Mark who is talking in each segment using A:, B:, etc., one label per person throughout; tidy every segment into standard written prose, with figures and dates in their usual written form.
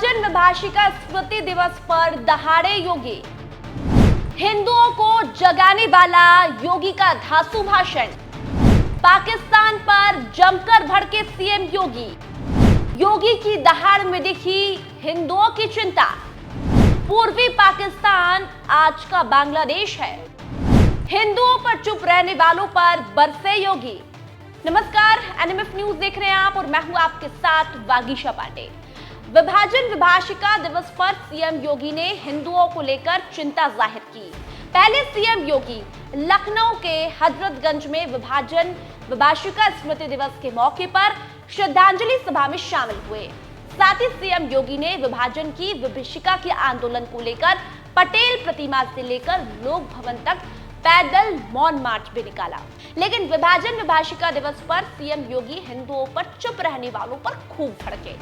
A: विभाजन विभाषिका स्मृति दिवस पर दहाड़े योगी, हिंदुओं को जगाने वाला योगी का धांसू भाषण, पाकिस्तान पर जमकर भड़के सीएम योगी, योगी की दहाड़ में दिखी हिंदुओं की चिंता, पूर्वी पाकिस्तान आज का बांग्लादेश है, हिंदुओं पर चुप रहने वालों पर बरसे योगी। नमस्कार, एनएमएफ न्यूज देख रहे हैं आप और मैं हूं आपके साथ वागीशा पांडे। विभाजन विभाषिका दिवस पर सीएम योगी ने हिंदुओं को लेकर चिंता जाहिर की। पहले सीएम योगी लखनऊ के हजरतगंज में विभाजन विभाषिका स्मृति दिवस के मौके पर श्रद्धांजलि सभा में शामिल हुए। साथ ही सीएम योगी ने विभाजन की विभीषिका के आंदोलन को लेकर पटेल प्रतिमा से लेकर लोक भवन तक पैदल मौन मार्च भी निकाला। लेकिन विभाजन विभाषिका दिवस पर सीएम योगी हिंदुओं पर चुप रहने वालों पर खूब भड़के।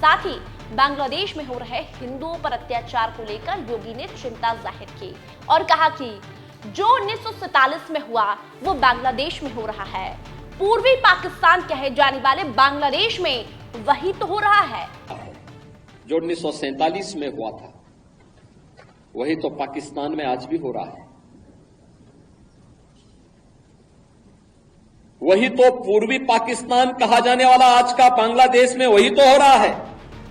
A: साथ ही बांग्लादेश में हो रहे हिंदुओं पर अत्याचार को लेकर योगी ने चिंता जाहिर की और कहा कि जो 1947 में हुआ वो बांग्लादेश में हो रहा है, पूर्वी पाकिस्तान कहे जाने वाले बांग्लादेश में वही तो हो रहा है।
B: जो 1947 में हुआ था वही तो पाकिस्तान में आज भी हो रहा है, वही तो पूर्वी पाकिस्तान कहा जाने वाला आज का बांग्लादेश में वही तो हो रहा है।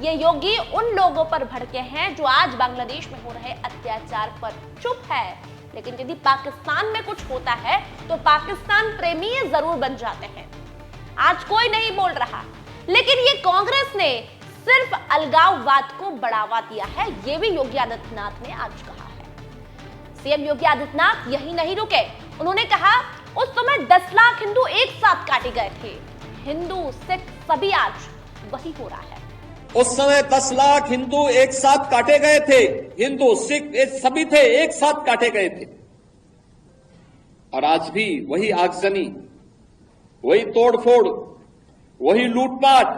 A: ये योगी उन लोगों पर भड़के हैं जो आज बांग्लादेश में हो रहे अत्याचार पर चुप है, लेकिन यदि पाकिस्तान में कुछ होता है तो पाकिस्तान प्रेमी जरूर बन जाते हैं। आज कोई नहीं बोल रहा, लेकिन ये कांग्रेस ने सिर्फ अलगाववाद को बढ़ावा दिया है, ये भी योगी आदित्यनाथ ने आज कहा है। सीएम योगी आदित्यनाथ यही नहीं रुके, उन्होंने कहा उस समय 10 लाख हिंदू एक साथ काटे गए थे, हिंदू सिख सभी आज वही हो रहा है।
B: उस समय 10 लाख हिंदू एक साथ काटे गए थे, हिंदू सिख सभी थे, एक साथ काटे गए थे, और आज भी वही आगजनी, वही तोड़फोड़, वही लूटपाट,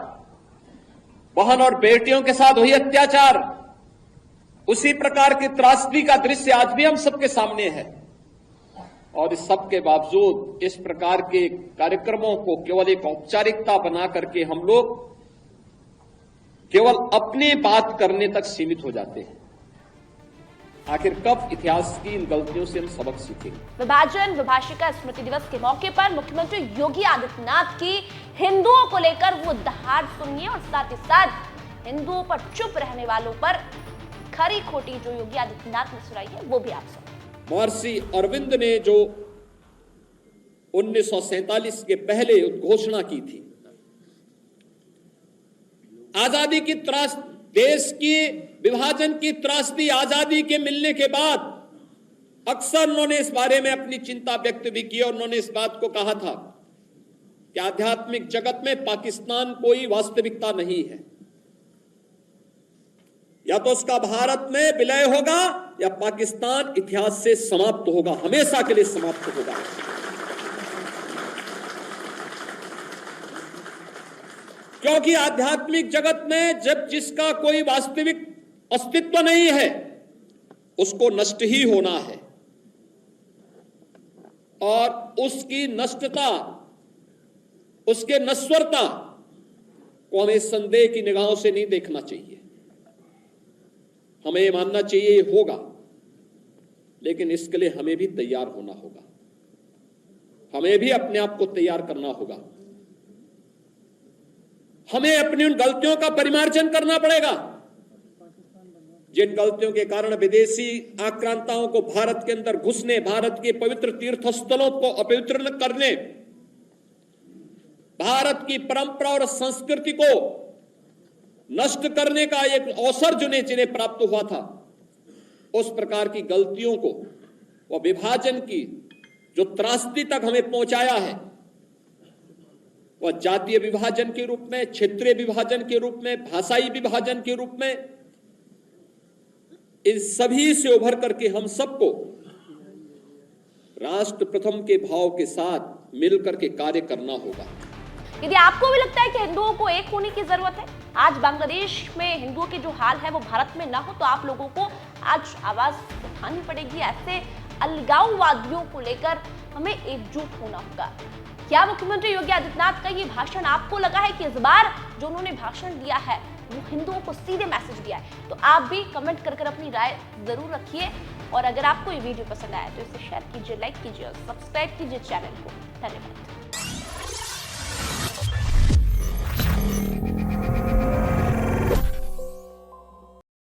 B: बहन और बेटियों के साथ वही अत्याचार, उसी प्रकार की त्रासदी का दृश्य आज भी हम सबके सामने है। और इस सब के बावजूद इस प्रकार के कार्यक्रमों को केवल एक औपचारिकता बना करके हम लोग केवल अपनी बात करने तक सीमित हो जाते हैं। आखिर कब इतिहास की इन गलतियों से हम सबक सीखेंगे?
A: विभाजन विभाषिका स्मृति दिवस के मौके पर मुख्यमंत्री योगी आदित्यनाथ की हिंदुओं को लेकर वो दहाड़ सुनिए और साथ ही साथ हिंदुओं पर चुप रहने वालों पर खरी खोटी जो योगी आदित्यनाथ ने सुनाई है वो भी आप सुनिए।
B: महर्षि अरविंद ने जो 1947 के पहले घोषणा की थी, आजादी की देश की विभाजन की त्रासदी आजादी के मिलने के बाद अक्सर उन्होंने इस बारे में अपनी चिंता व्यक्त भी की और उन्होंने इस बात को कहा था कि आध्यात्मिक जगत में पाकिस्तान कोई वास्तविकता नहीं है, या तो उसका भारत में विलय होगा या पाकिस्तान इतिहास से समाप्त होगा, हमेशा के लिए समाप्त होगा। क्योंकि आध्यात्मिक जगत में जब जिसका कोई वास्तविक अस्तित्व नहीं है उसको नष्ट ही होना है, और उसकी नष्टता, उसके नश्वरता को हमें संदेह की निगाहों से नहीं देखना चाहिए। हमें मानना चाहिए ये होगा, लेकिन इसके लिए हमें भी तैयार होना होगा, हमें भी अपने आप को तैयार करना होगा, हमें अपनी उन गलतियों का परिमार्जन करना पड़ेगा जिन गलतियों के कारण विदेशी आक्रांताओं को भारत के अंदर घुसने, भारत के पवित्र तीर्थ स्थलों को अपवित्र करने, भारत की परंपरा और संस्कृति को नष्ट करने का एक अवसर जिन्हें प्राप्त हुआ था, उस प्रकार की गलतियों को, वह विभाजन की जो त्रासदी तक हमें पहुंचाया है, वह जातीय विभाजन के रूप में, क्षेत्रीय विभाजन के रूप में, भाषाई विभाजन के रूप में, इन सभी से उभर करके हम सबको राष्ट्र प्रथम के भाव के साथ मिलकर के कार्य करना होगा।
A: यदि आपको भी लगता है कि हिंदुओं को एक होने की जरूरत है, आज बांग्लादेश में हिंदुओं के जो हाल है वो भारत में ना हो, तो आप लोगों को आज आवाज उठानी पड़ेगी। ऐसे अलगाववादियों को लेकर हमें एकजुट होना होगा। क्या मुख्यमंत्री योगी आदित्यनाथ का ये भाषण आपको लगा है कि इस बार जो उन्होंने भाषण दिया है वो हिंदुओं को सीधे मैसेज दिया है? तो आप भी कमेंट कर अपनी राय जरूर रखिए, और अगर आपको ये वीडियो पसंद आया तो इसे शेयर कीजिए, लाइक कीजिए और सब्सक्राइब कीजिए चैनल को। धन्यवाद।